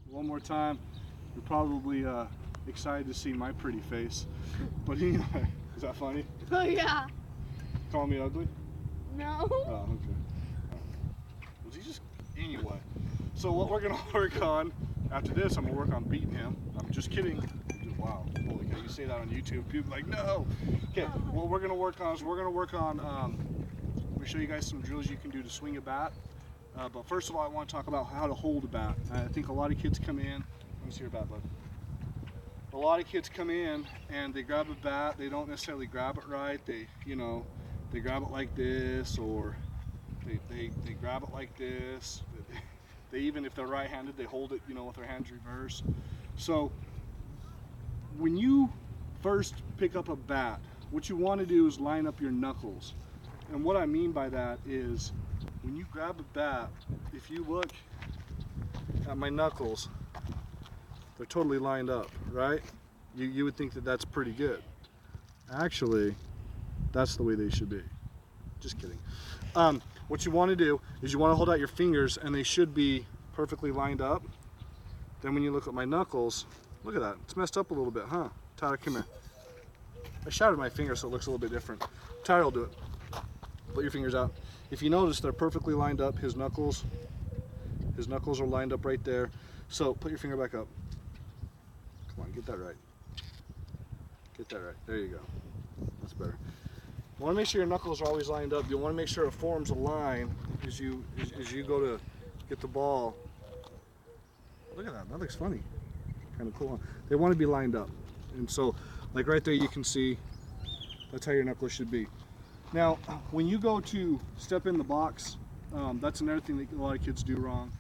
one more time. You're probably excited to see my pretty face. But anyway, is that funny? Oh yeah. Call me ugly? No. Oh, okay. Was he just, anyway. So what we're gonna work on, after this, I'm gonna work on beating him. I'm just kidding. Wow, holy cow, you say that on YouTube, people are like, no. Okay, what we're gonna work on is let me show you guys some drills you can do to swing a bat. But first of all, I want to talk about how to hold a bat. I think a lot of kids come in, let me see your bat, bud. A lot of kids come in and they grab a bat, they don't necessarily grab it right. They grab it like this, or they grab it like this. They even, if they're right-handed, they hold it, with their hands reversed. So when you first pick up a bat, what you want to do is line up your knuckles. And what I mean by that is, when you grab a bat, if you look at my knuckles, they're totally lined up, right? You would think that that's pretty good. Actually, that's the way they should be. Just kidding. What you want to do is you want to hold out your fingers and they should be perfectly lined up. Then when you look at my knuckles, look at that. It's messed up a little bit, huh? Tyler, come here. I shouted my finger so it looks a little bit different. Tyler will do it. Put your fingers out. If you notice, they're perfectly lined up. His knuckles are lined up right there. So put your finger back up. Come on, get that right. Get that right. There you go. That's better. You want to make sure your knuckles are always lined up. You want to make sure it forms a line as you go to get the ball. Look at that. That looks funny. Kind of cool. They want to be lined up. And so, like right there, you can see that's how your knuckles should be. Now, when you go to step in the box, that's another thing that a lot of kids do wrong.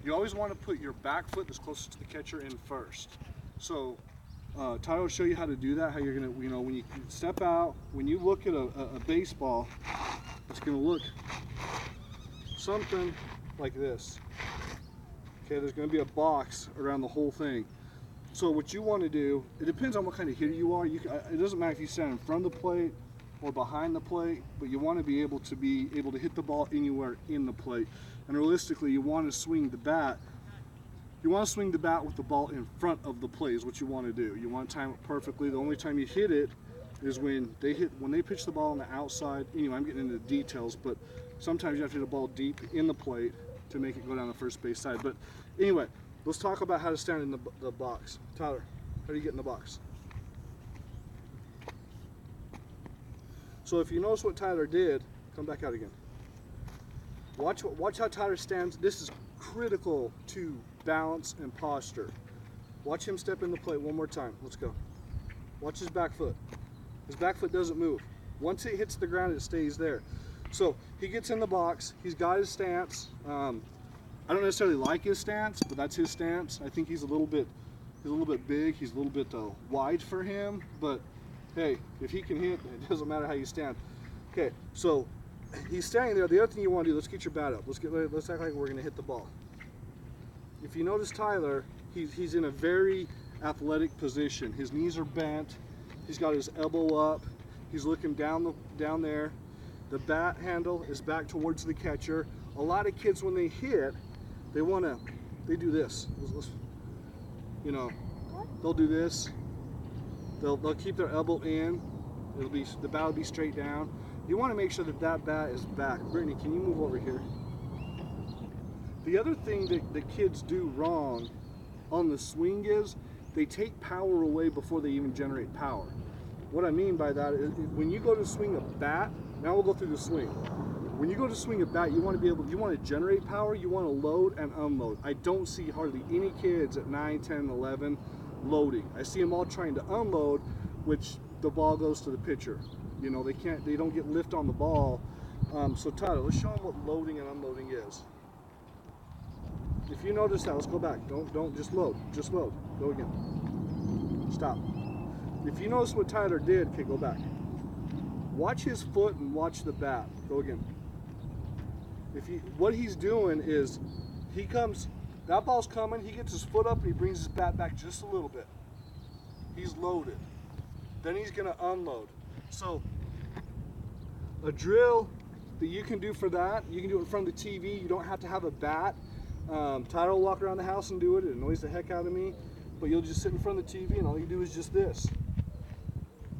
You always want to put your back foot that's closest to the catcher in first. So Tyler will show you how to do that, how you're going to, when you step out, when you look at a baseball, it's going to look something like this. Okay, there's going to be a box around the whole thing. So what you want to do, it depends on what kind of hitter you are. It doesn't matter if you stand in front of the plate or behind the plate, but you want to be able to hit the ball anywhere in the plate. And realistically, you want to swing the bat. You want to swing the bat with the ball in front of the plate is what you want to do. You want to time it perfectly. The only time you hit it is when they pitch the ball on the outside. Anyway, I'm getting into the details, but sometimes you have to hit a ball deep in the plate to make it go down the first base side. But anyway, let's talk about how to stand in the box. Tyler, how do you get in the box? So if you notice what Tyler did, come back out again. Watch how Tyler stands. This is critical to balance and posture. Watch him step in the plate one more time. Let's go. Watch his back foot. His back foot doesn't move. Once it hits the ground, it stays there. So he gets in the box. He's got his stance. I don't necessarily like his stance, but that's his stance. I think he's a little bit big. He's a little bit wide for him. But hey, if he can hit, it doesn't matter how you stand. Okay, so he's standing there. The other thing you want to do, let's get your bat up. Let's act like we're going to hit the ball. If you notice Tyler, he's in a very athletic position. His knees are bent. He's got his elbow up. He's looking down there. The bat handle is back towards the catcher. A lot of kids, when they hit, they do this. They'll do this. They'll keep their elbow in. The bat will be straight down. You want to make sure that bat is back. Brittany, can you move over here? The other thing that the kids do wrong on the swing is they take power away before they even generate power. What I mean by that is when you go to swing a bat, now we'll go through the swing. When you go to swing a bat, you want to generate power, you want to load and unload. I don't see hardly any kids at 9, 10, 11 loading. I see them all trying to unload, which the ball goes to the pitcher. They don't get lift on the ball. So Tyler, let's show them what loading and unloading is. If you notice that, let's go back. Don't just load. Just load. Go again. Stop. If you notice what Tyler did, okay, go back. Watch his foot and watch the bat. Go again. What he's doing is that ball's coming, he gets his foot up and he brings his bat back just a little bit. He's loaded. Then he's gonna unload. So a drill that you can do for that, you can do it in front of the TV. You don't have to have a bat. Tyler will walk around the house and do it. It annoys the heck out of me. But you'll just sit in front of the TV and all you do is just this.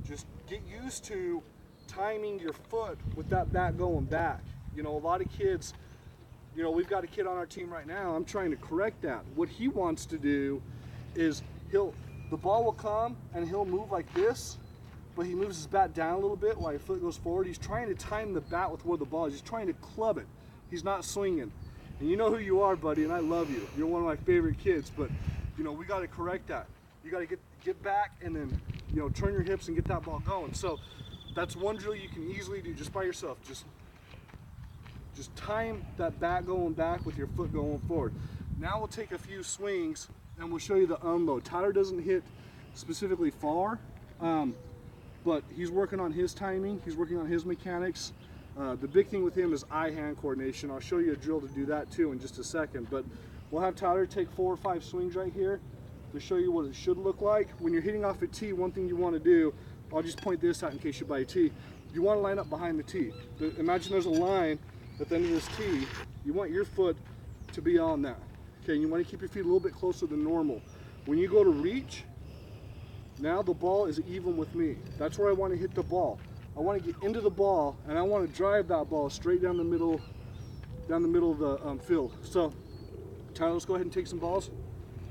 Just get used to timing your foot with that bat going back. You know, a lot of kids, you know, we've got a kid on our team right now. I'm trying to correct that. What he wants to do is the ball will come and he'll move like this, but he moves his bat down a little bit while his foot goes forward. He's trying to time the bat with where the ball is. He's trying to club it. He's not swinging. And you know who you are, buddy, and I love you. You're one of my favorite kids, but you know, we got to correct that. You got to get back and then, you know, turn your hips and get that ball going. So that's one drill you can easily do just by yourself. Just time that bat going back with your foot going forward. Now we'll take a few swings and we'll show you the unload. Tyler doesn't hit specifically far, but he's working on his timing. He's working on his mechanics. The big thing with him is eye-hand coordination. I'll show you a drill to do that too in just a second. But we'll have Tyler take 4 or 5 swings right here to show you what it should look like. When you're hitting off a tee, one thing you want to do, I'll just point this out in case you buy a tee. You want to line up behind the tee. Imagine there's a line at the end of this tee. You want your foot to be on that. Okay, and you want to keep your feet a little bit closer than normal. When you go to reach, now the ball is even with me. That's where I want to hit the ball. I want to get into the ball and I want to drive that ball straight down the middle of the field. So, Tyler, let's go ahead and take some balls.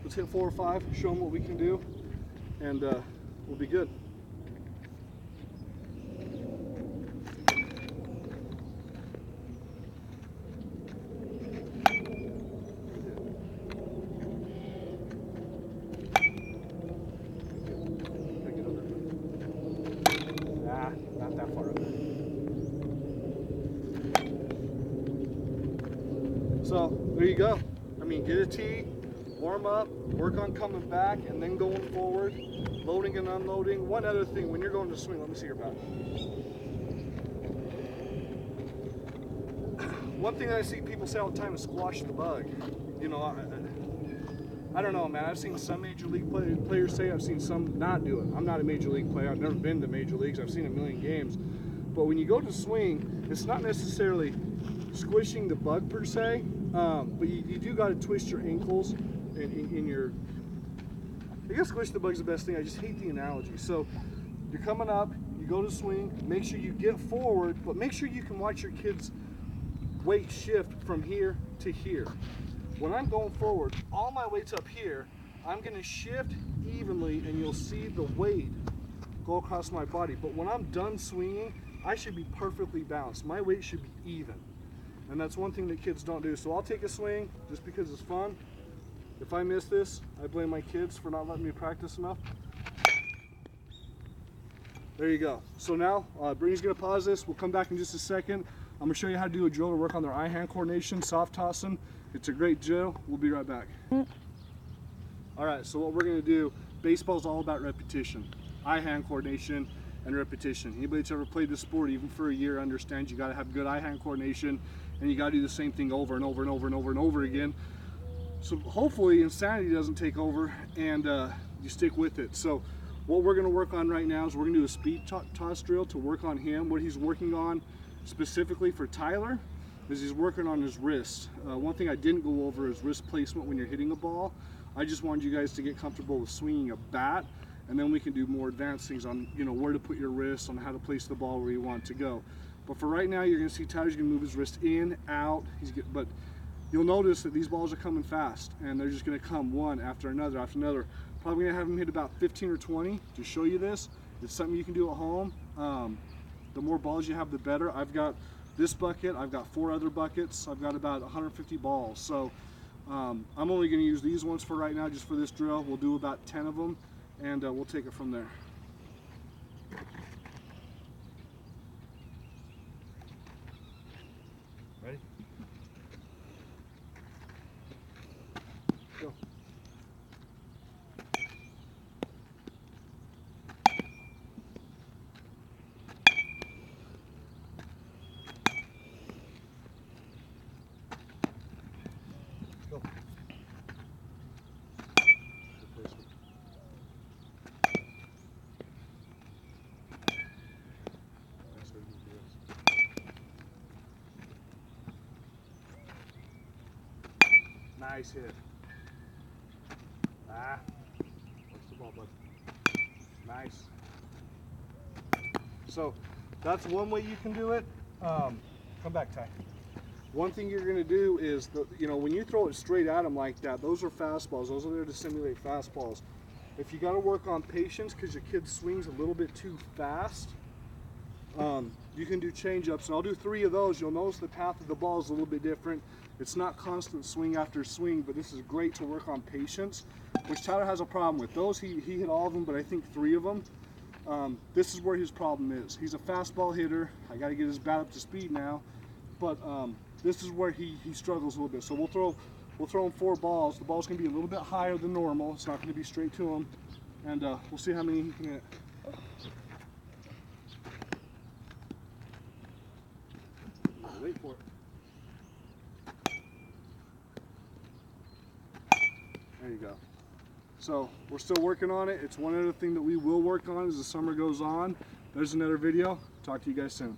Let's hit 4 or 5, show them what we can do, and we'll be good. Not that far over. So there you go. I mean, get a tee, warm up, work on coming back, and then going forward, loading and unloading. One other thing, when you're going to swing, let me see your bat. One thing that I see people say all the time is squash the bug. You know, I don't know, man. I've seen some major league players say, I've seen some not do it. I'm not a major league player. I've never been to major leagues. I've seen a million games. But when you go to swing, it's not necessarily squishing the bug per se, but you do got to twist your ankles in your. I guess squish the bug's the best thing. I just hate the analogy. So you're coming up, you go to swing, make sure you get forward, but make sure you can watch your kid's weight shift from here to here. When I'm going forward, all my weight's up here. I'm going to shift evenly and you'll see the weight go across my body. But when I'm done swinging, I should be perfectly balanced. My weight should be even. And that's one thing that kids don't do. So I'll take a swing just because it's fun. If I miss this, I blame my kids for not letting me practice enough. There you go. So now, Brittany's going to pause this. We'll come back in just a second. I'm going to show you how to do a drill to work on their eye-hand coordination, soft tossing. It's a great drill. We'll be right back. All right, so what we're going to do, baseball's all about repetition, eye-hand coordination, and repetition. Anybody that's ever played this sport, even for a year, understands you got to have good eye-hand coordination, and you got to do the same thing over and over and over and over and over again. So hopefully insanity doesn't take over and you stick with it. So what we're going to work on right now is we're going to do a speed toss drill to work on him. What he's working on specifically for Tyler is he's working on his wrist. One thing I didn't go over is wrist placement when you're hitting a ball. I just wanted you guys to get comfortable with swinging a bat, and then we can do more advanced things on, you know, where to put your wrist, on how to place the ball where you want it to go. But for right now, you're going to see Tyler's going to move his wrist in, out. But you'll notice that these balls are coming fast, and they're just going to come one after another after another. Probably going to have him hit about 15 or 20 to show you this. It's something you can do at home. The more balls you have, the better. I've got this bucket. I've got 4 other buckets. I've got about 150 balls. So I'm only going to use these ones for right now, just for this drill. We'll do about 10 of them, and we'll take it from there. Ready? Go. Go. Nice hit. Ah, what's the ball, bud? Nice. So that's one way you can do it. Come back, Ty. One thing you're going to do is, when you throw it straight at him like that, those are fastballs. Those are there to simulate fastballs. If you got to work on patience because your kid swings a little bit too fast, you can do change-ups, and I'll do 3 of those. You'll notice the path of the ball is a little bit different. It's not constant swing after swing, but this is great to work on patience, which Tyler has a problem with. Those, he hit all of them, but I think 3 of them. This is where his problem is. He's a fastball hitter. I got to get his bat up to speed now, but this is where he struggles a little bit. So we'll throw him 4 balls. The ball's going to be a little bit higher than normal. It's not going to be straight to him, and we'll see how many he can hit. Wait for it. There you go. So we're still working on it. It's one other thing that we will work on as the summer goes on. There's another video. Talk to you guys soon.